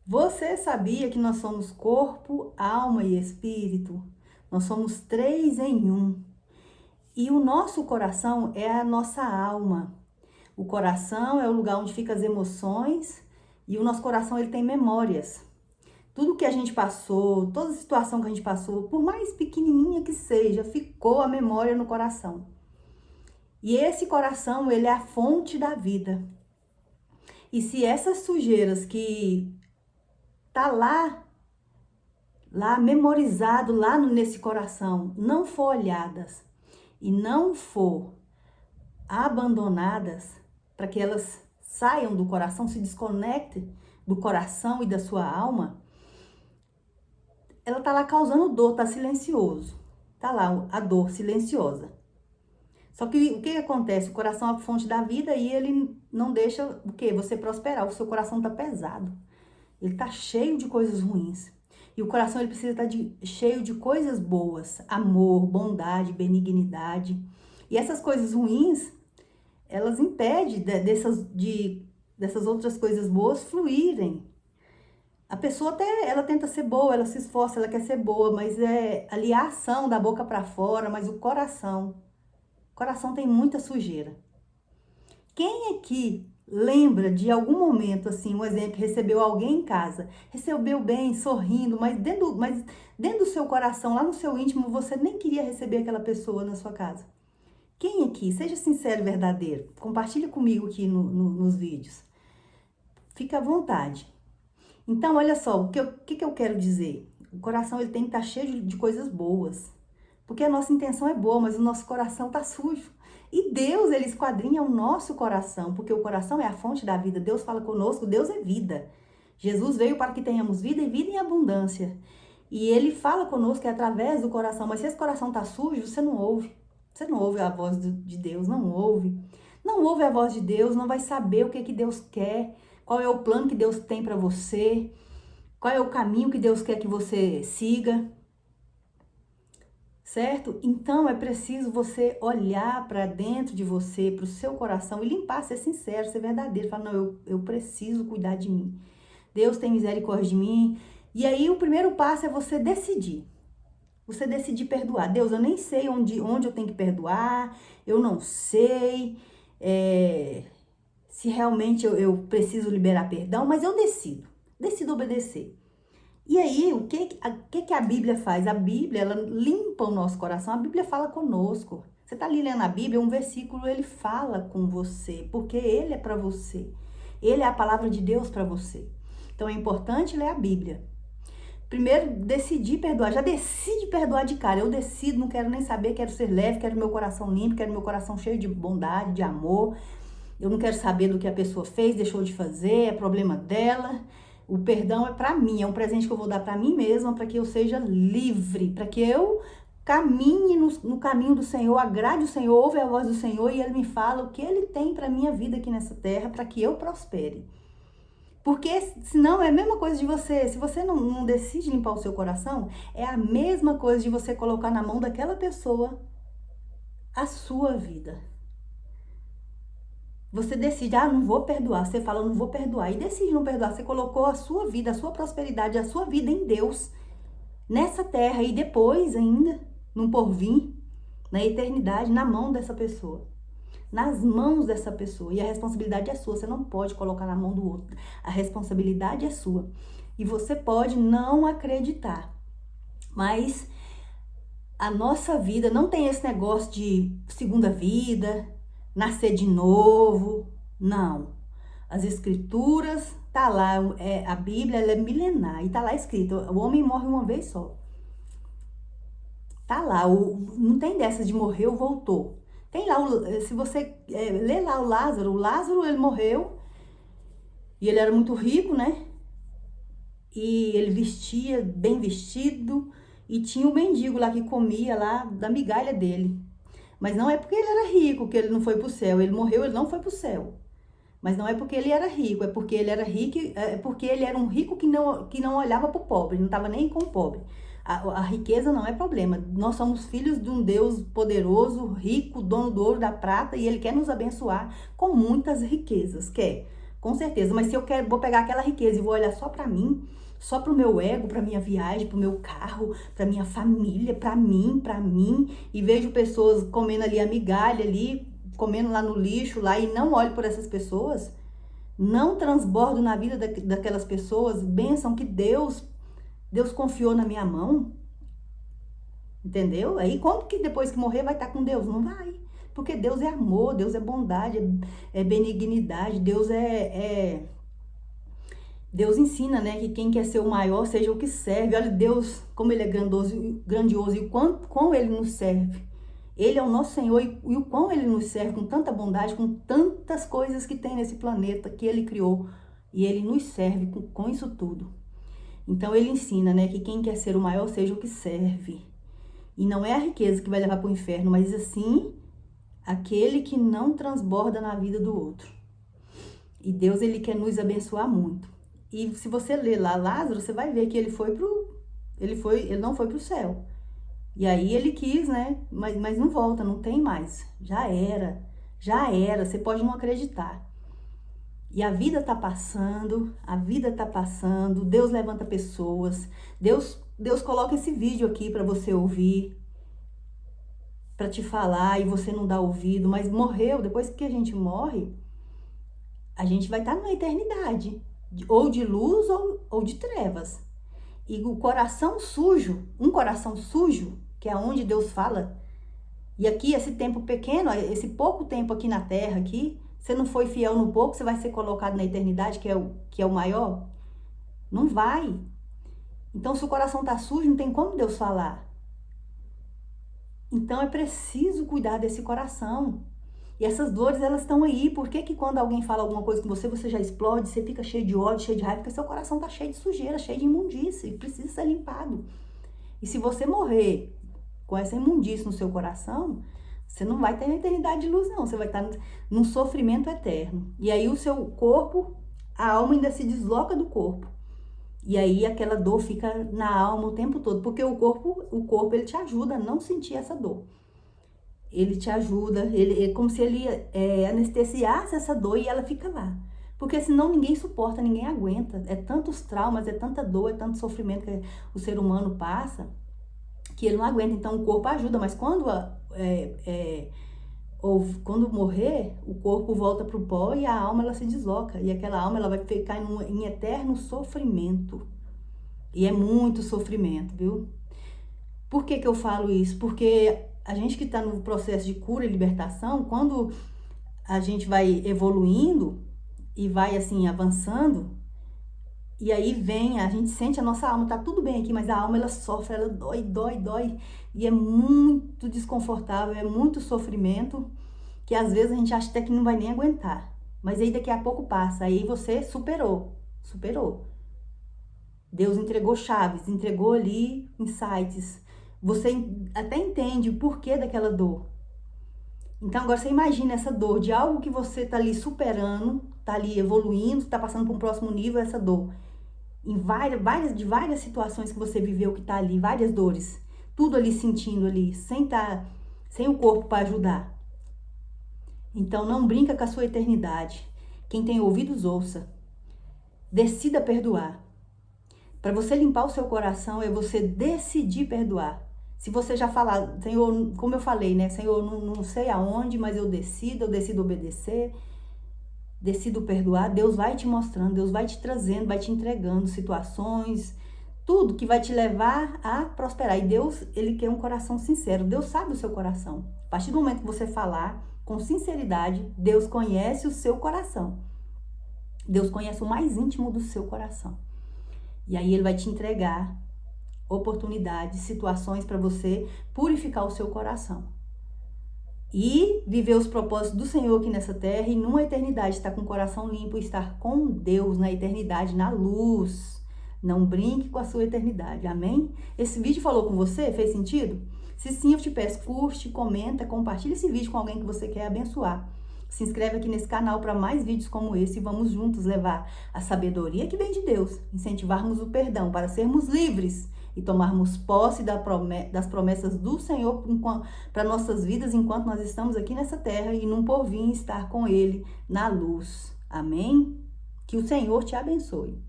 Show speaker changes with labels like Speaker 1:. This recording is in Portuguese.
Speaker 1: Você sabia que nós somos corpo, alma e espírito? Nós somos três em um. E o nosso coração é a nossa alma. O coração é o lugar onde ficam as emoções e o nosso coração ele tem memórias. Tudo que a gente passou, toda situação que a gente passou, por mais pequenininha que seja, ficou a memória no coração. E esse coração, ele é a fonte da vida. E se essas sujeiras que tá lá memorizado nesse coração, não for olhadas e não for abandonadas para que elas saiam do coração, se desconectem do coração e da sua alma, ela tá lá causando dor, tá silencioso. Tá lá a dor silenciosa. Só que o que acontece? O coração é a fonte da vida e ele não deixa o quê? Você prosperar. O seu coração tá pesado. Ele tá cheio de coisas ruins. E o coração ele precisa estar cheio de coisas boas, amor, bondade, benignidade. E essas coisas ruins, elas impedem dessas outras coisas boas fluírem. A pessoa até, ela tenta ser boa, ela se esforça, ela quer ser boa, mas é ali a ação da boca para fora, mas o coração tem muita sujeira. Quem aqui lembra de algum momento, assim, um exemplo, recebeu alguém em casa, recebeu bem, sorrindo, mas dentro do seu coração, lá no seu íntimo, você nem queria receber aquela pessoa na sua casa? Quem aqui, seja sincero e verdadeiro, compartilhe comigo aqui nos vídeos. Fica à vontade. Então, olha só, o que eu quero dizer? O coração ele tem que estar cheio de coisas boas. Porque a nossa intenção é boa, mas o nosso coração está sujo. E Deus, ele esquadrinha o nosso coração, porque o coração é a fonte da vida. Deus fala conosco, Deus é vida. Jesus veio para que tenhamos vida e vida em abundância. E ele fala conosco através do coração, mas se esse coração está sujo, você não ouve. Você não ouve a voz de Deus, não ouve. Não ouve a voz de Deus, não vai saber o que Deus quer, qual é o plano que Deus tem para você, qual é o caminho que Deus quer que você siga. Certo? Então é preciso você olhar para dentro de você, para o seu coração e limpar, ser sincero, ser verdadeiro. Falar, não, eu preciso cuidar de mim. Deus tem misericórdia de mim. E aí o primeiro passo é você decidir. Você decidir perdoar. Deus, eu nem sei onde eu tenho que perdoar, eu não sei se realmente eu preciso liberar perdão, mas eu decido obedecer. E aí, o que a Bíblia faz? A Bíblia, ela limpa o nosso coração, a Bíblia fala conosco. Você está ali lendo a Bíblia, um versículo, ele fala com você, porque ele é para você. Ele é a palavra de Deus para você. Então, é importante ler a Bíblia. Primeiro, decidir perdoar. Já decide perdoar de cara. Eu decido, não quero nem saber, quero ser leve, quero meu coração limpo, quero meu coração cheio de bondade, de amor. Eu não quero saber do que a pessoa fez, deixou de fazer, é problema dela. O perdão é para mim, é um presente que eu vou dar para mim mesma, para que eu seja livre, para que eu caminhe no caminho do Senhor, agrade o Senhor, ouve a voz do Senhor e Ele me fala o que Ele tem para minha vida aqui nessa terra, para que eu prospere. Porque senão é a mesma coisa de você, se você não decide limpar o seu coração, é a mesma coisa de você colocar na mão daquela pessoa a sua vida. Você decide, não vou perdoar. Você fala, não vou perdoar. E decide não perdoar. Você colocou a sua vida, a sua prosperidade, a sua vida em Deus. Nessa terra e depois ainda, no porvir, na eternidade, na mão dessa pessoa. Nas mãos dessa pessoa. E a responsabilidade é sua. Você não pode colocar na mão do outro. A responsabilidade é sua. E você pode não acreditar. Mas a nossa vida não tem esse negócio de segunda vida, nascer de novo, não. As escrituras, tá lá, a Bíblia ela é milenar e tá lá escrito, o homem morre uma vez só. Tá lá, não tem dessa de morreu, voltou. Tem lá, se você ler lá o Lázaro ele morreu e ele era muito rico, né? E ele vestia bem vestido e tinha um mendigo lá que comia lá da migalha dele. Mas não é porque ele era rico que ele não foi para o céu. Ele morreu, ele não foi para o céu. Mas não é porque ele era rico, é porque ele era rico, é porque ele era um rico que não olhava para o pobre, não estava nem com o pobre. A riqueza não é problema. Nós somos filhos de um Deus poderoso, rico, dono do ouro, da prata, e Ele quer nos abençoar com muitas riquezas. Quer? com certeza. Mas se eu vou pegar aquela riqueza e vou olhar só para mim, só para o meu ego, para minha viagem, para o meu carro, para minha família, para mim, e vejo pessoas comendo ali a migalha ali, comendo lá no lixo lá e não olho por essas pessoas, não transbordo na vida daquelas pessoas, bênção que Deus confiou na minha mão, entendeu? Aí como que depois que morrer vai estar com Deus? Não vai. Porque Deus é amor, Deus é bondade, é benignidade, Deus ensina, né, que quem quer ser o maior seja o que serve. Olha Deus, como Ele é grandioso e o quão Ele nos serve. Ele é o nosso Senhor e o quão Ele nos serve com tanta bondade, com tantas coisas que tem nesse planeta que Ele criou. E Ele nos serve com isso tudo. Então Ele ensina, né, que quem quer ser o maior seja o que serve. E não é a riqueza que vai levar para o inferno, mas assim, aquele que não transborda na vida do outro. E Deus, Ele quer nos abençoar muito. E se você ler lá Lázaro, você vai ver que ele não foi para o céu. E aí ele quis, né? Mas não volta, não tem mais. Já era. Você pode não acreditar. E a vida tá passando. Deus levanta pessoas. Deus coloca esse vídeo aqui para você ouvir, para te falar e você não dá ouvido. Mas morreu, depois que a gente morre, a gente vai estar numa eternidade. Ou de luz ou de trevas. E o coração sujo, um coração sujo, que é onde Deus fala, e aqui esse tempo pequeno, esse pouco tempo aqui na terra, aqui, você não foi fiel no pouco, você vai ser colocado na eternidade, que é o maior? Não vai. Então, se o coração tá sujo, não tem como Deus falar. Então, é preciso cuidar desse coração. E essas dores, elas estão aí. Por que quando alguém fala alguma coisa com você, você já explode, você fica cheio de ódio, cheio de raiva? Porque seu coração tá cheio de sujeira, cheio de imundície, e precisa ser limpado. E se você morrer com essa imundície no seu coração, você não vai ter eternidade de luz, não. Você vai estar num sofrimento eterno. E aí o seu corpo, a alma ainda se desloca do corpo. E aí aquela dor fica na alma o tempo todo. Porque o corpo ele te ajuda a não sentir essa dor. Ele te ajuda, é como se ele anestesiasse essa dor e ela fica lá. Porque senão ninguém suporta, ninguém aguenta. É tantos traumas, é tanta dor, é tanto sofrimento que o ser humano passa, que ele não aguenta. Então o corpo ajuda, mas quando morrer, o corpo volta para o pó e a alma ela se desloca. E aquela alma ela vai ficar em eterno sofrimento. E é muito sofrimento, viu? Por que eu falo isso? Porque a gente que está no processo de cura e libertação, quando a gente vai evoluindo e vai assim avançando, e aí a gente sente a nossa alma, tá tudo bem aqui, mas a alma ela sofre, ela dói, e é muito desconfortável, é muito sofrimento, que às vezes a gente acha até que não vai nem aguentar. Mas aí daqui a pouco passa, aí você superou. Deus entregou chaves, entregou ali insights. Você até entende o porquê daquela dor. Então agora você imagina essa dor de algo que você tá ali superando, tá ali evoluindo, tá passando para um próximo nível, essa dor. Em várias situações que você viveu que tá ali, várias dores. Tudo ali sentindo ali, sem o corpo para ajudar. Então não brinca com a sua eternidade. Quem tem ouvidos, ouça. Decida perdoar. Para você limpar o seu coração é você decidir perdoar. Se você já falar, Senhor, como eu falei, né? Senhor, não sei aonde, mas eu decido obedecer, decido perdoar. Deus vai te mostrando, Deus vai te trazendo, vai te entregando situações, tudo que vai te levar a prosperar. E Deus, Ele quer um coração sincero. Deus sabe o seu coração. A partir do momento que você falar com sinceridade, Deus conhece o seu coração. Deus conhece o mais íntimo do seu coração. E aí Ele vai te entregar oportunidades, situações para você purificar o seu coração. E viver os propósitos do Senhor aqui nessa terra e numa eternidade estar com o coração limpo e estar com Deus na eternidade, na luz. Não brinque com a sua eternidade, amém? Esse vídeo falou com você? Fez sentido? Se sim, eu te peço, curte, comenta, compartilha esse vídeo com alguém que você quer abençoar. Se inscreve aqui nesse canal para mais vídeos como esse e vamos juntos levar a sabedoria que vem de Deus, incentivarmos o perdão para sermos livres e tomarmos posse das promessas do Senhor para nossas vidas enquanto nós estamos aqui nessa terra e num porvir estar com Ele na luz. Amém? Que o Senhor te abençoe.